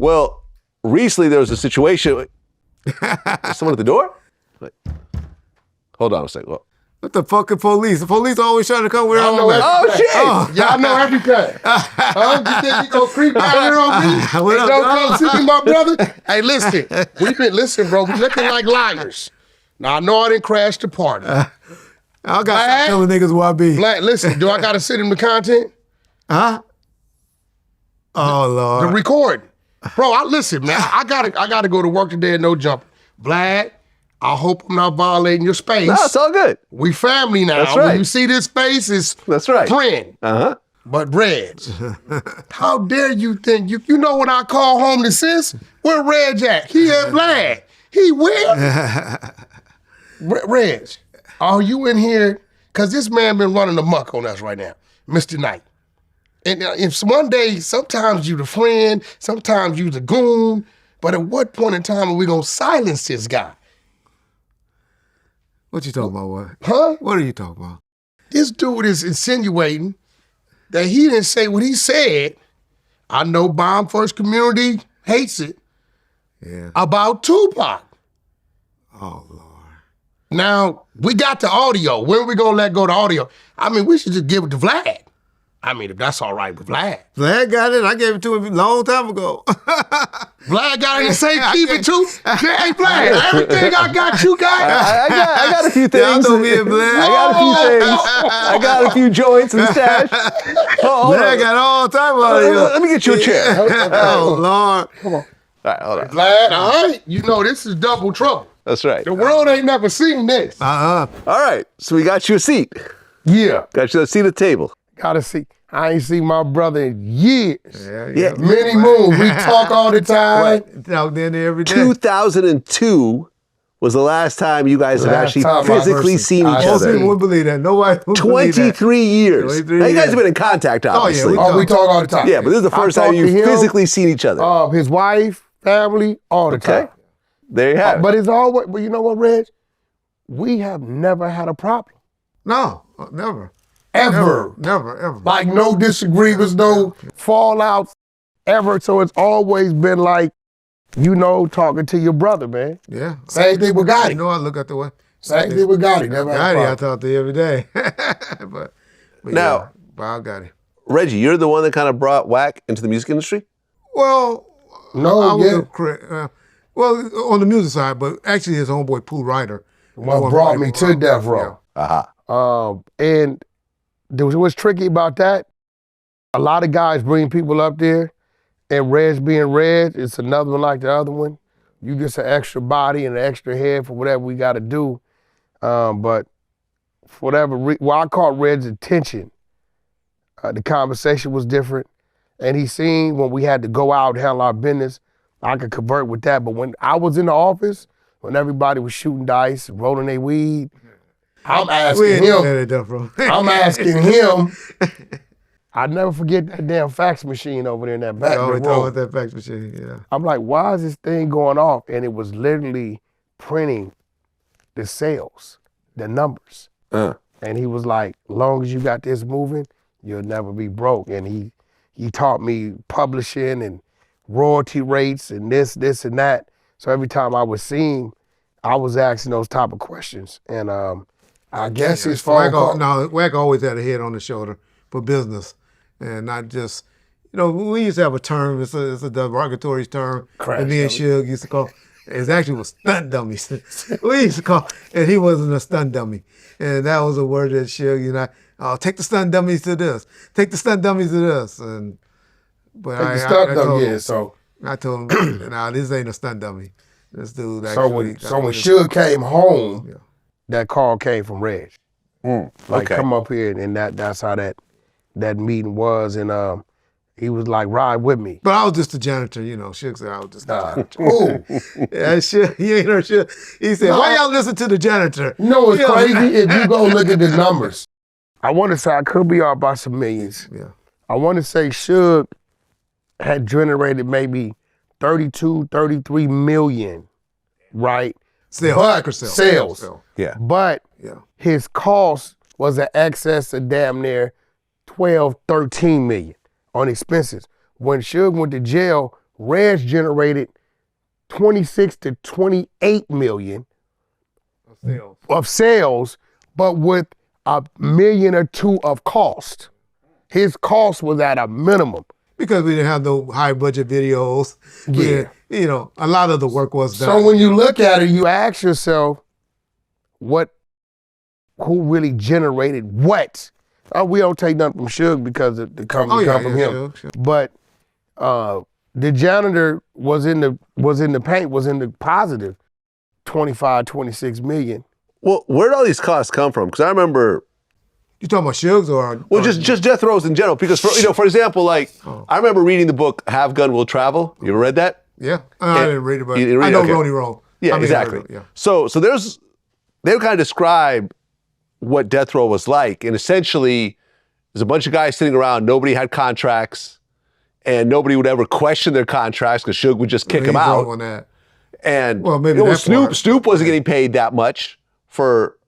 Well, recently there was a situation. Is someone at the door? Hold on a second. Well, what the fucking police? The police always trying to come where I'm at. Oh, shit! Oh. Y'all know everything. You think you gonna creep down here on me? What up, Don't dog? come see me, my brother. Hey, listen. Listen, bro. We looking like liars. Now, I know I didn't crash the party. I got to stop telling niggas who I be. Black, listen, do I got to send him the content? Huh? Oh, Lord. The recording. Bro, listen, man. I gotta go to work today and no jumping. Vlad, I hope I'm not violating your space. no, it's all good. We family now. That's right. When you see this face, it's That's right. friend. Uh-huh. But Reg, how dare you think, you know what I call home to sis? Where Reg at? He at Vlad. He where? Reg, are you in here? Because this man been running amok on us right now, Mr. Knight. And if one day, sometimes you the friend, sometimes you the goon, but at what point in time are we going to silence this guy? What you talking about, what? Huh? What are you talking about? This dude is insinuating that he didn't say what he said. I know Bomb First Community hates it. Yeah. About Tupac. Oh, Lord. Now, we got the audio. When are we going to let go the audio? I mean, we should just give it to Vlad. I mean, if that's all right with Vlad. Vlad got it. I gave it to him a long time ago. Vlad got it and say keep it too. Hey, Vlad, everything I got, you got. I got a few things. Yeah, I know me and Vlad. I got a few things. I got a few joints and stash. Vlad got all time out of here. Let me get you a chair. Oh, Lord. Come on. All right, hold on. Vlad, all right. You know this is double trouble. That's right. The world ain't never seen this. All right, so we got you a seat. Yeah. Got you a seat at the table. Gotta see. I ain't seen my brother in years. Yeah. Many moons. We talk all the time. Talk in there every day. 2002 was the last time you guys have actually physically seen each Most people other. wouldn't believe that. Nobody would believe that. 23 years. 23 Now, you guys years. have been in contact, obviously. yeah, We talk all the time. Yeah, but this is the first I time talk you've to him, physically seen each other. His wife, family, all the Okay. time. There you have it. But it's always, but you know what, Reg? We have never had a problem. No, never. Ever. Never. Like no disagreements, no fallouts, ever. So it's always been like, talking to your brother, man. Yeah. Same thing with Gotti. You know, I look at the way. Same thing with Gotti. Never had a Gotti, I problem. talk to every day. but Now- yeah, Bob Gotti. Reggie, you're the one that kind of brought Wack into the music industry? Well, No, I was yeah. well, on the music side, but actually his homeboy, Pooh Ryder. What brought me to Death Row. Uh-huh. And what's tricky about that, a lot of guys bring people up there, and Reg being Reg, it's another one like the other one. You just an extra body and an extra head for whatever we got to do. But for whatever I caught Reg's attention. The conversation was different. And he seen when we had to go out and handle our business, I could convert with that. But when I was in the office, when everybody was shooting dice, rolling their weed, I'm asking him. I'm asking him. I'd never forget that damn fax machine over there in that back Oh, we room. talking about that fax machine, yeah. I'm like, why is this thing going off? And it was literally printing the sales, the numbers. And he was like, long as you got this moving, you'll never be broke. And he taught me publishing and royalty rates and this and that. So every time I would see him, I was asking those type of questions. And I guess his phone call. No, Wack always had a head on the shoulder for business, and not just, we used to have a term, it's a derogatory term, and me and Suge used to call, it actually was stunt dummies. We used to call, and he wasn't a stunt dummy. And that was a word that Suge, take the stunt dummies to this, take the stunt dummies to this. But Take the stunt dummy, yeah, so. I told him, nah, this ain't a stunt dummy. This dude actually. So when Suge came home, that call came from Reg. Like, come up here, and that's how that meeting was. And he was like, ride with me. But I was just a janitor, Suge said I was just a janitor. Ooh. Yeah, Suge, he ain't heard Suge. He said, why y'all listen to the janitor? You know what's crazy? If you go look at the numbers, I want to say, I could be off by some millions. Yeah. I want to say Suge had generated maybe 32, 33 million, right? Sales. Yeah. But his cost was an excess of damn near 12, 13 million on expenses. When Suge went to jail, Reg generated 26 to 28 million of sales, but with $1 million or $2 million of cost. His cost was at a minimum. Because we didn't have no high budget videos. Yeah. You know, a lot of the work was done. So when you look at it, you ask yourself, who really generated what? We don't take nothing from Suge because the company come from him. Sure. But the janitor was in the paint, was in the positive 25, 26 million. Well, where did all these costs come from? Because I remember. You talking about Suge's or? Well, just death rows in general. Because for example, like I remember reading the book "Have Gun Will Travel." You ever read that? Yeah, I didn't read it, but You didn't read I it? know Okay. Ronnie Rowe. Yeah, I mean, exactly. Yeah. So they kind of describe what death row was like, and essentially, there's a bunch of guys sitting around. Nobody had contracts, and nobody would ever question their contracts because Suge would just kick them out. On that. And Well, maybe that part. Snoop wasn't getting paid that much for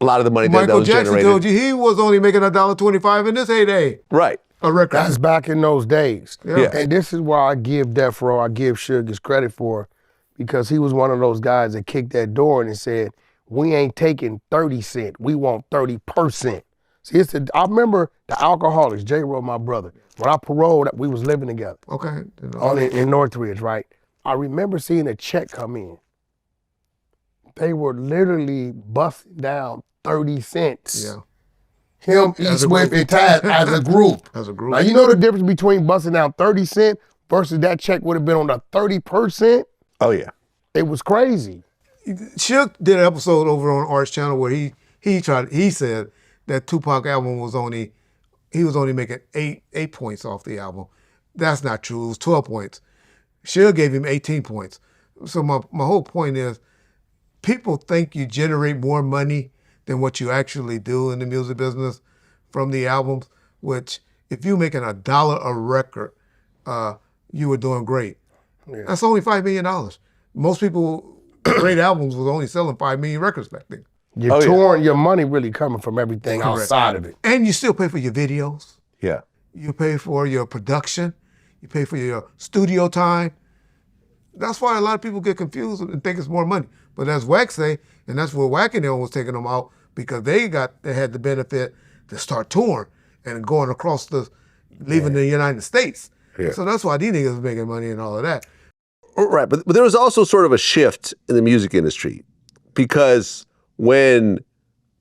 a lot of the money that Michael was Jackson generated. told you he was only making $1.25 in his heyday. Right. A record. That's back in those days. Yeah. And this is why I give Death Row, I give Suge his credit for, because he was one of those guys that kicked that door and said, we ain't taking 30 cents, we want 30%. See, I remember the Alcoholics, J-Row, my brother, when I paroled, we was living together. Okay. In Northridge, right? I remember seeing a check come in. They were literally busting down 30 cents. Yeah. Him, E. Swift, and Taz as a group. As a group. Now, you know the difference between busting down 30 cents versus that check would have been on the 30%? Oh yeah. It was crazy. Suge did an episode over on Art's channel where he said that Tupac album was only making eight points off the album. That's not true. It was 12 points. Suge gave him 18 points. So my whole point is, people think you generate more money than what you actually do in the music business from the albums, which if you're making $1 a record, you were doing great. Yeah. That's only $5 million. Most people, great albums was only selling 5 million records back then. You're touring, your money really coming from everything outside of it. And you still pay for your videos. Yeah. You pay for your production. You pay for your studio time. That's why a lot of people get confused and think it's more money. But as Wack say, and that's where Wack100 was taking them out, because they had the benefit to start touring and going across leaving the United States. Yeah. So that's why these niggas was making money and all of that. Right, but there was also sort of a shift in the music industry, because when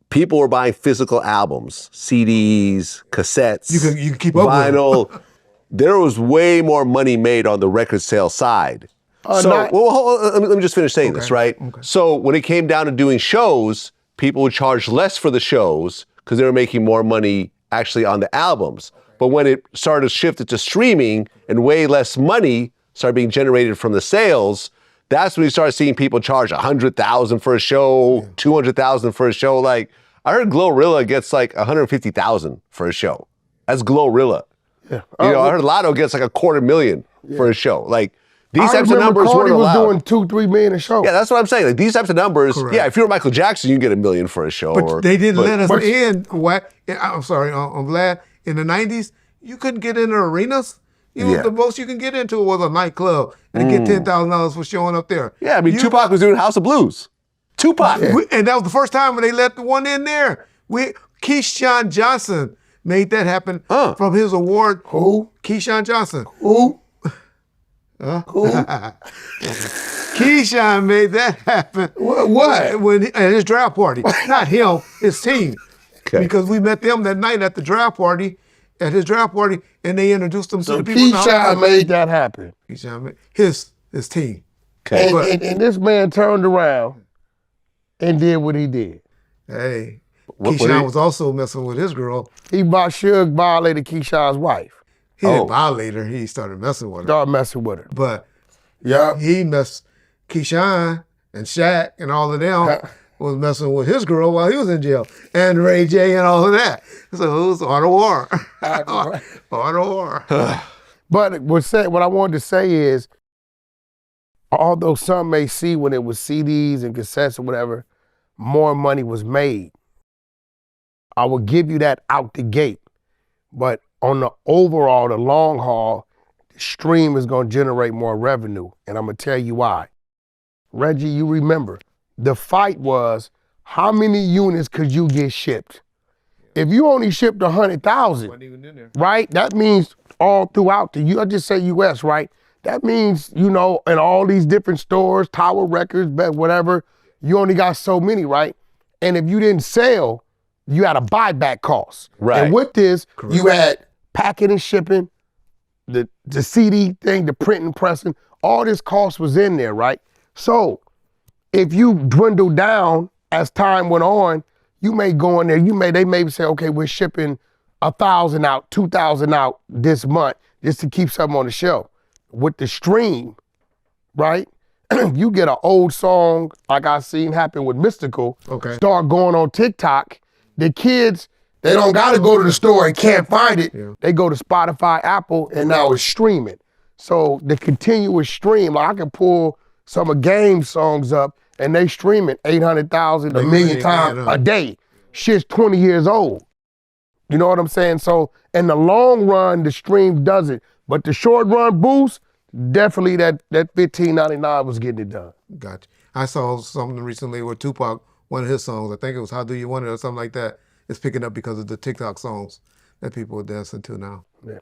people were buying physical albums, CDs, cassettes, you can keep up vinyl, with there was way more money made on the record sale side. Let me just finish saying this, right? Okay. So when it came down to doing shows, people would charge less for the shows because they were making more money actually on the albums. But when it started to shift to streaming and way less money started being generated from the sales, that's when you started seeing people charge $100,000 for a show, $200,000 for a show. Like, I heard Glorilla gets like $150,000 for a show. That's Glorilla. Yeah. I heard Lotto gets like $250,000 for a show. Like, these types of numbers weren't allowed. Cardi was doing $2-3 million a show. Yeah, that's what I'm saying. Like, these types of numbers, yeah, if you're Michael Jackson, you can get $1 million for a show. But they didn't let us in. I'm sorry, I'm Vlad. In the 90s, you couldn't get into arenas. The most you can get into was a nightclub and get $10,000 for showing up there. Yeah, I mean, Tupac was doing House of Blues. Tupac. And that was the first time when they let the one in there. Keyshawn Johnson made that happen from his award. Who? Keyshawn Johnson. Who? Who? Keyshawn made that happen. What? At his draft party. Not him, his team. Okay. Because we met them that night at the draft party, and they introduced them to the people. Keyshawn made that happen. Keyshawn made his team. Okay. And this man turned around and did what he did. Hey, Keyshawn was also messing with his girl. Suge violated Keyshawn's wife. He didn't violate her. He started messing with her. Started messing with her. But he messed Keyshawn and Shaq and all of them was messing with his girl while he was in jail. And Ray J and all of that. So it was art of war. Art of war. But what I wanted to say is, although some may see when it was CDs and cassettes or whatever, more money was made. I will give you that out the gate. But on the overall, the long haul, stream is gonna generate more revenue, and I'm gonna tell you why. Reggie, you remember, the fight was how many units could you get shipped? If you only shipped 100,000, right? That means all throughout I just say US, right? That means, you know, in all these different stores, Tower Records, whatever, you only got so many, right? And if you didn't sell, you had a buyback cost. Right. And with this, you had packing and shipping, the CD thing, the printing, pressing, all this cost was in there, right? So if you dwindle down as time went on, you may go in there, they may say, okay, we're shipping 1,000 out, 2,000 out this month just to keep something on the shelf. With the stream, right? You get an old song like I seen happen with Mystical, start going on TikTok. The kids, they don't gotta go to the store and can't find it. Yeah. They go to Spotify, Apple, and now it's streaming. So the continuous stream, like I can pull some of Game's songs up and they streaming 800,000, a million times a day. Shit's 20 years old. You know what I'm saying? So in the long run, the stream does it. But the short run boost, definitely that $15.99 was getting it done. Gotcha. I saw something recently where Tupac, one of his songs, I think it was How Do You Want It or something like that, is picking up because of the TikTok songs that people are dancing to now. Yeah.